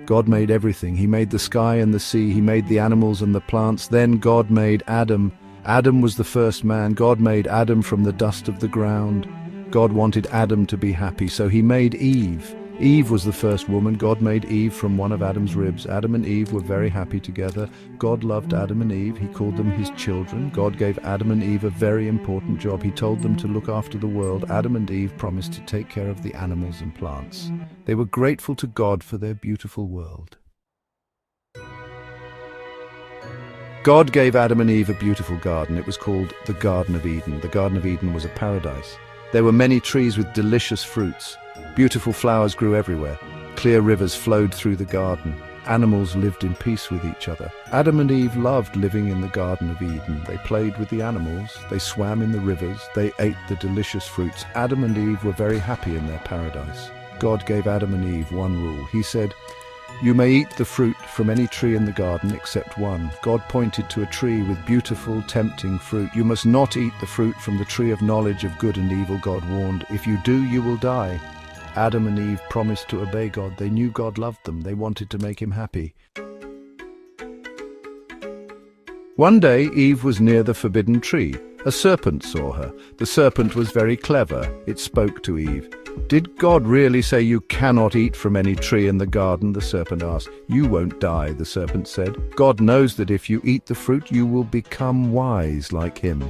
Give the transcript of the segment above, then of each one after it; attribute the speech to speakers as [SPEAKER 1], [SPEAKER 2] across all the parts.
[SPEAKER 1] God made everything. He made the sky and the sea. He made the animals and the plants. Then God made Adam. Adam was the first man. God made Adam from the dust of the ground. God wanted Adam to be happy, so he made Eve. Eve was the first woman. God made Eve from one of Adam's ribs. Adam and Eve were very happy together. God loved Adam and Eve. He called them his children. God gave Adam and Eve a very important job. He told them to look after the world. Adam and Eve promised to take care of the animals and plants. They were grateful to God for their beautiful world. God gave Adam and Eve a beautiful garden. It was called the Garden of Eden. The Garden of Eden was a paradise. There were many trees with delicious fruits. Beautiful flowers grew everywhere. Clear rivers flowed through the garden. Animals lived in peace with each other. Adam and Eve loved living in the Garden of Eden. They played with the animals. They swam in the rivers. They ate the delicious fruits. Adam and Eve were very happy in their paradise. God gave Adam and Eve one rule. He said, "You may eat the fruit from any tree in the garden except one." God pointed to a tree with beautiful, tempting fruit. "You must not eat the fruit from the tree of knowledge of good and evil," God warned. "If you do, you will die." Adam and Eve promised to obey God. They knew God loved them. They wanted to make him happy. One day, Eve was near the forbidden tree. A serpent saw her. The serpent was very clever. It spoke to Eve. "Did God really say you cannot eat from any tree in the garden?" the serpent asked. "You won't die," the serpent said. "God knows that if you eat the fruit, you will become wise like him."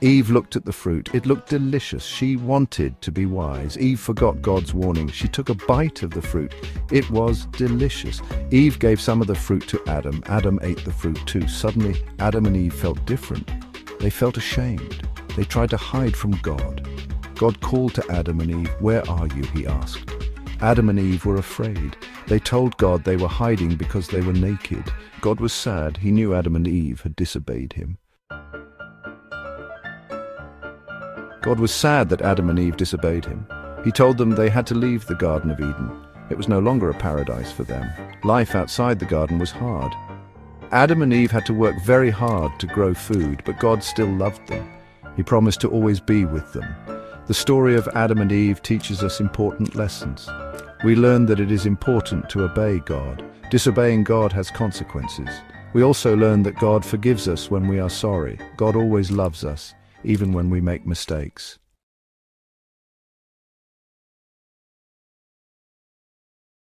[SPEAKER 1] Eve looked at the fruit. It looked delicious. She wanted to be wise. Eve forgot God's warning. She took a bite of the fruit. It was delicious. Eve gave some of the fruit to Adam. Adam ate the fruit too. Suddenly, Adam and Eve felt different. They felt ashamed. They tried to hide from God. God called to Adam and Eve. "Where are you?" he asked. Adam and Eve were afraid. They told God they were hiding because they were naked. God was sad. He knew Adam and Eve had disobeyed him. God was sad that Adam and Eve disobeyed him. He told them they had to leave the Garden of Eden. It was no longer a paradise for them. Life outside the garden was hard. Adam and Eve had to work very hard to grow food, but God still loved them. He promised to always be with them. The story of Adam and Eve teaches us important lessons. We learn that it is important to obey God. Disobeying God has consequences. We also learn that God forgives us when we are sorry. God always loves us, even when we make mistakes.